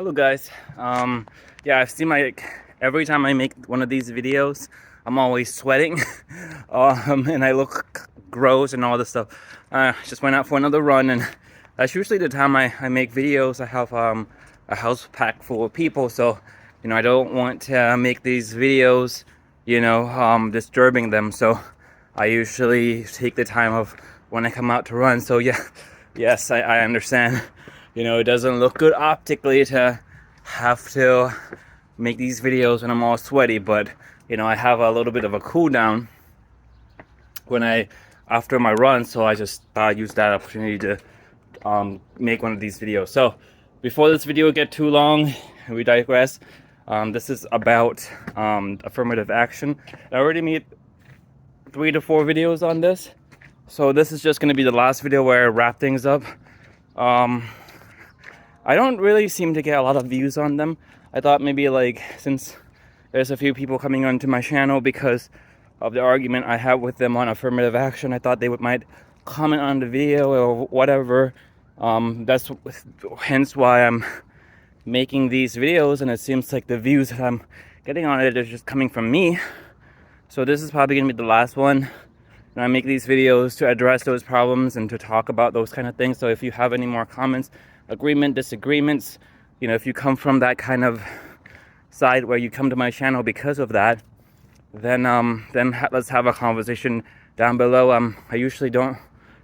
Hello guys. Yeah, I've seen every time I make one of these videos, I'm always sweating, and I look gross and all this stuff. Just went out for another run, and that's usually the time I make videos. I have a house packed full of people, so I don't want to make these videos, disturbing them. So I usually take the time of when I come out to run. So yeah, yes, I understand. It doesn't look good optically to have to make these videos when I'm all sweaty, but I have a little bit of a cool down after my run, so I just use that opportunity to make one of these videos. So before this video get too long, we digress. This is about affirmative action. I already made 3 to 4 videos on this, so this is just going to be the last video where I wrap things up. I don't really seem to get a lot of views on them. I thought maybe since there's a few people coming onto my channel because of the argument I have with them on affirmative action, I thought they might comment on the video or whatever. That's hence why I'm making these videos, and it seems like the views that I'm getting on it are just coming from me. So this is probably going to be the last one. And I make these videos to address those problems and to talk about those kind of things. So if you have any more comments, disagreements, if you come from that kind of side where you come to my channel because of that, then let's have a conversation down below. I usually not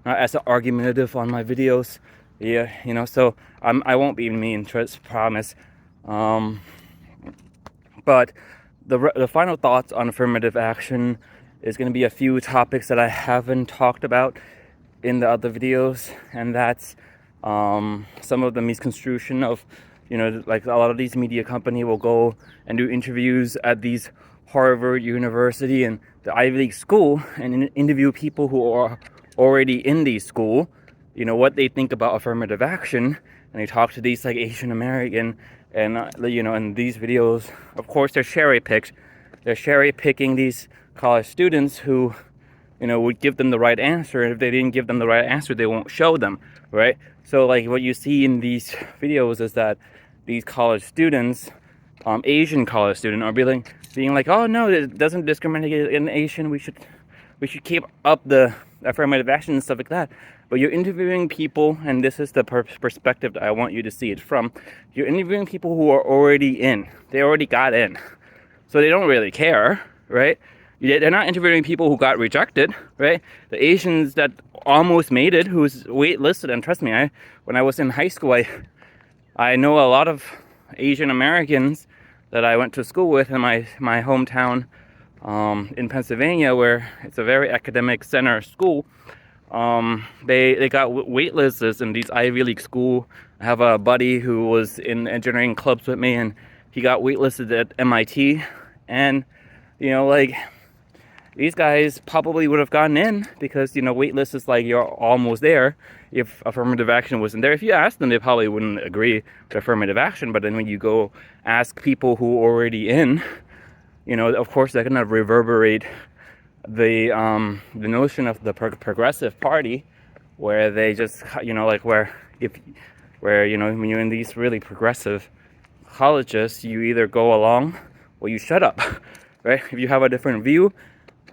as argumentative on my videos. Yeah, so I won't be mean, promise. But the final thoughts on affirmative action is going to be a few topics that I haven't talked about in the other videos, and that's some of the misconstruction of, like a lot of these media company will go and do interviews at these Harvard University and the Ivy League school and interview people who are already in these school, what they think about affirmative action. And they talk to these Asian American, and in these videos, of course, they're cherry picking these college students who would give them the right answer. And if they didn't give them the right answer, they won't show them, right? So what you see in these videos is that these college students, Asian college students, are being like, oh no, it doesn't discriminate in Asian, we should keep up the affirmative action and stuff like that. But you're interviewing people, and this is the perspective that I want you to see it from. You're interviewing people who are already in. They already got in, so they don't really care, right? They're not interviewing people who got rejected, right? The Asians that almost made it, who's waitlisted, and trust me, when I was in high school, I know a lot of Asian Americans that I went to school with in my hometown in Pennsylvania, where it's a very academic center school. They got waitlists in these Ivy League school. I have a buddy who was in engineering clubs with me, and he got waitlisted at MIT, and these guys probably would have gotten in because waitlist is you're almost there. If affirmative action wasn't there, if you ask them, they probably wouldn't agree with affirmative action. But then when you go ask people who are already in, of course they're gonna reverberate the notion of the progressive party, where they just when you're in these really progressive colleges, you either go along or you shut up, right? If you have a different view,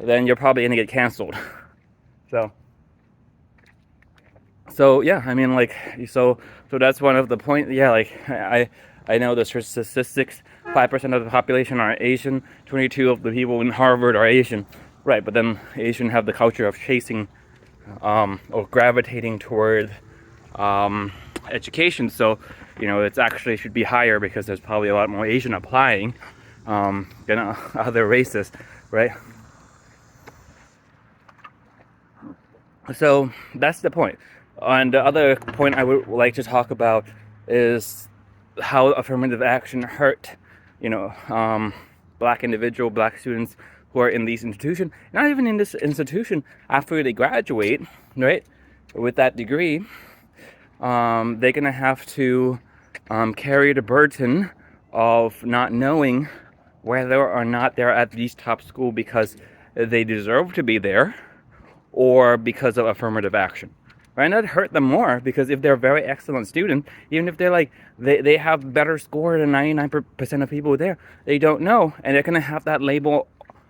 then you're probably gonna get canceled. So yeah, so that's one of the points. Yeah, I know the statistics: 5% of the population are Asian, 22 of the people in Harvard are Asian, right? But then Asian have the culture of chasing or gravitating toward education. So it's actually should be higher because there's probably a lot more Asian applying than other races, right? So that's the point. And the other point I would like to talk about is how affirmative action hurt, black students who are in these institutions. Not even in this institution, after they graduate, right, with that degree, they're gonna have to carry the burden of not knowing whether or not they're at these top school because they deserve to be there, or because of affirmative action, right? And that hurt them more, because if they're a very excellent student, even if they're like, they have better score than 99% of people there, they don't know, and they're gonna have that label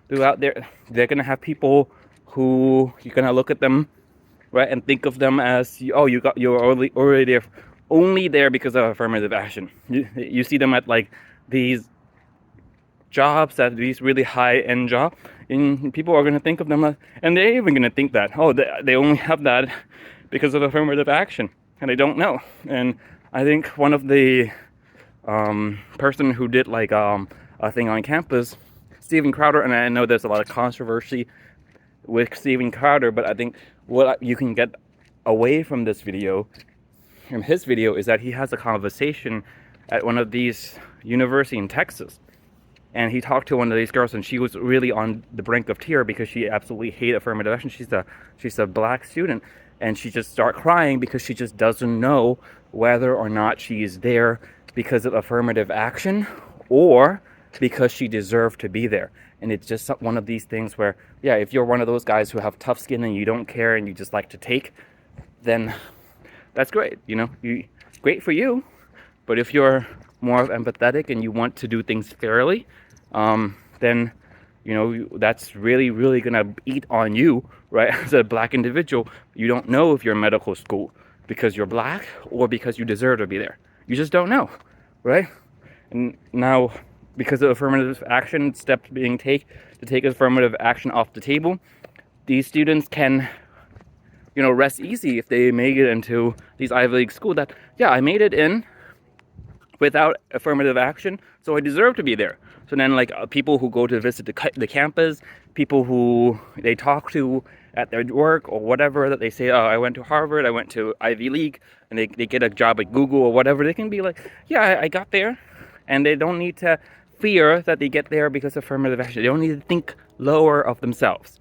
throughout there. They're gonna have people who you're gonna look at them, right, and think of them as, oh, you're already there, only there because of affirmative action. You see them at like these jobs, at these really high-end jobs, and people are going to think of them as, and they're even going to think that, oh, they only have that because of affirmative action, and they don't know. And I think one of the person who did like a thing on campus, Steven Crowder, and I know there's a lot of controversy with Steven Crowder, but I think what you can get away from this video, from his video, is that he has a conversation at one of these universities in Texas, and he talked to one of these girls, and she was really on the brink of tear because she absolutely hated affirmative action. She's a black student, and she just started crying because she just doesn't know whether or not she is there because of affirmative action or because she deserved to be there. And it's just one of these things where, yeah, if you're one of those guys who have tough skin and you don't care and you just like to take, then that's great. Great for you. But if you're more empathetic and you want to do things fairly, then that's really, really gonna eat on you, right? As a black individual, you don't know if you're in medical school because you're black or because you deserve to be there. You just don't know, right? And now, because of affirmative action steps being to take affirmative action off the table, these students can, rest easy if they make it into these Ivy League schools. That, yeah, I made it in without affirmative action, so I deserve to be there. So then, like, people who go to visit the campus, people who they talk to at their work or whatever, that they say, oh, I went to Harvard, I went to Ivy League, and they get a job at Google or whatever, they can be like, yeah, I got there. And they don't need to fear that they get there because of affirmative action. They don't need to think lower of themselves,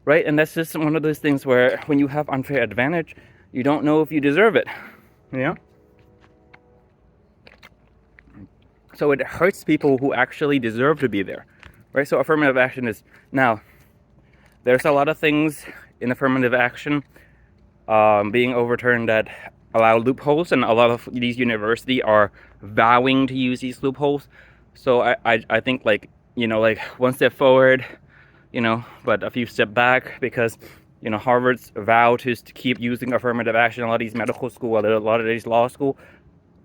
right? And that's just one of those things where when you have unfair advantage, you don't know if you deserve it, So it hurts people who actually deserve to be there, right? So affirmative action is, now, there's a lot of things in affirmative action being overturned that allow loopholes, and a lot of these universities are vowing to use these loopholes. So I think, like, like one step forward, but a few step back, because Harvard's vow to keep using affirmative action. A lot of these medical school, a lot of these law school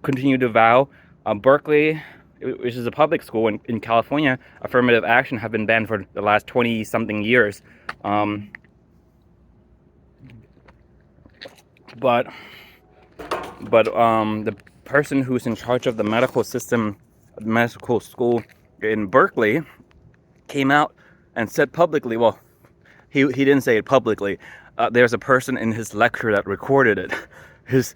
continue to vow. Berkeley, which is a public school in California, affirmative action have been banned for the last 20 something years. But the person who's in charge of the medical school in Berkeley came out and said publicly, well, he didn't say it publicly. There's a person in his lecture that recorded it, his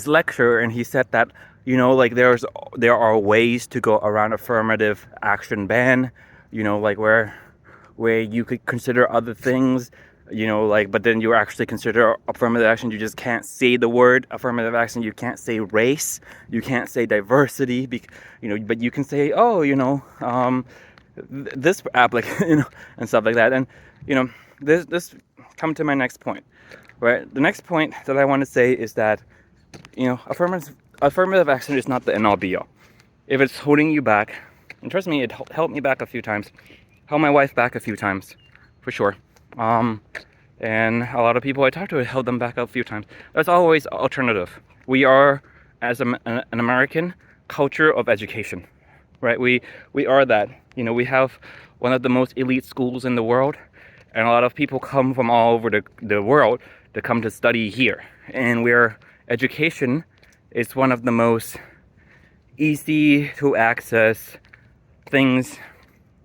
lecture, and he said that, like, there are ways to go around affirmative action ban, like where you could consider other things, but then you actually consider affirmative action. You just can't say the word affirmative action. You can't say race. You can't say diversity. But you can say, this applicant, and stuff like that. And this come to my next point, right? The next point that I want to say is that affirmative action is not the end all be all. If it's holding you back, and trust me, it helped me back a few times, held my wife back a few times, for sure. And a lot of people I talked to held them back a few times. There's always alternative. We are, as an American, culture of education, right? We are that. We have one of the most elite schools in the world, and a lot of people come from all over the world to come to study here. And education is one of the most easy to access things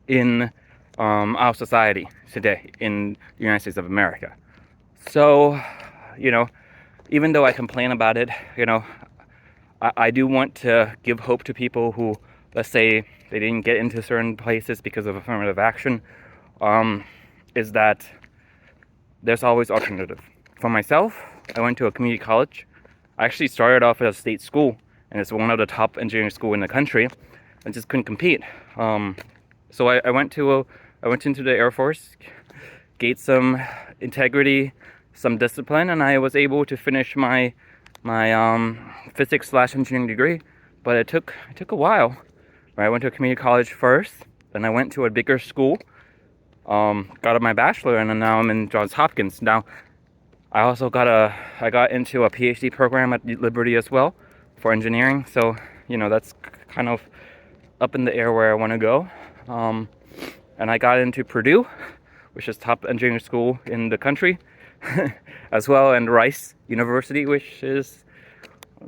in our society today in the United States of America. So, even though I complain about it, I do want to give hope to people who, let's say, they didn't get into certain places because of affirmative action, is that there's always alternative. For myself, I went to a community college. I actually started off at a state school, and it's one of the top engineering schools in the country. I just couldn't compete. So I went into the Air Force, gained some integrity, some discipline, and I was able to finish my physics/engineering degree. But it took a while. Right? I went to a community college first, then I went to a bigger school, got my bachelor, and then now I'm in Johns Hopkins. Now I also I got into a PhD program at Liberty as well for engineering. So that's kind of up in the air where I want to go. And I got into Purdue, which is top engineering school in the country, as well, and Rice University, which is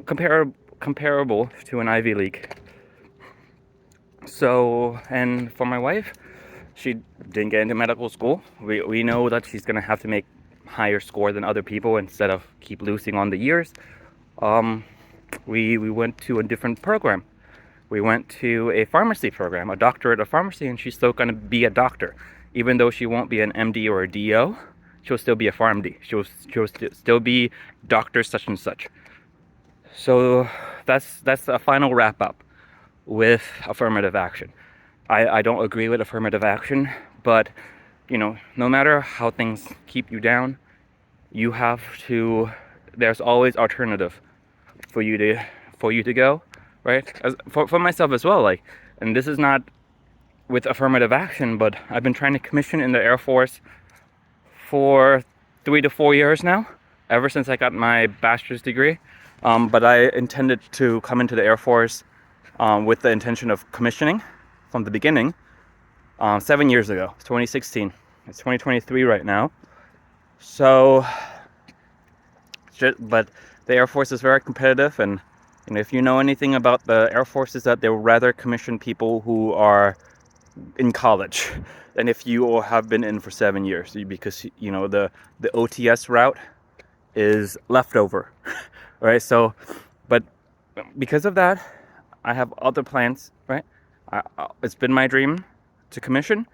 comparable to an Ivy League. So, and for my wife, she didn't get into medical school. We know that she's gonna have to make higher score than other people instead of keep losing on the years. We went to a different program. We went to a pharmacy program, a doctorate of pharmacy, and she's still gonna be a doctor. Even though she won't be an MD or a DO, she'll still be a PharmD. She'll still be Doctor such and such. So that's a final wrap up with affirmative action. I don't agree with affirmative action, but no matter how things keep you down, you have to. There's always alternative for you to go, right? For myself as well, and this is not with affirmative action, but I've been trying to commission in the Air Force for 3 to 4 years now, ever since I got my bachelor's degree. But I intended to come into the Air Force with the intention of commissioning from the beginning 7 years ago. It's 2016. It's 2023 right now. So, but the Air Force is very competitive, and if you know anything about the Air Force, is that they would rather commission people who are in college than if you have been in for 7 years, because the OTS route is leftover, right? So, but because of that, I have other plans, right? It's been my dream to commission,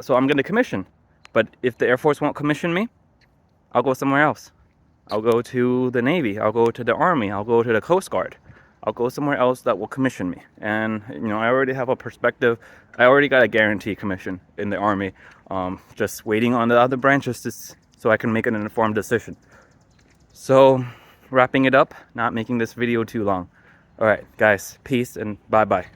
so I'm going to commission. But if the Air Force won't commission me, I'll go somewhere else. I'll go to the Navy. I'll go to the Army. I'll go to the Coast Guard. I'll go somewhere else that will commission me. And I already have a perspective. I already got a guaranteed commission in the Army. Just waiting on the other branches so I can make an informed decision. So, wrapping it up, not making this video too long. All right, guys, peace and bye-bye.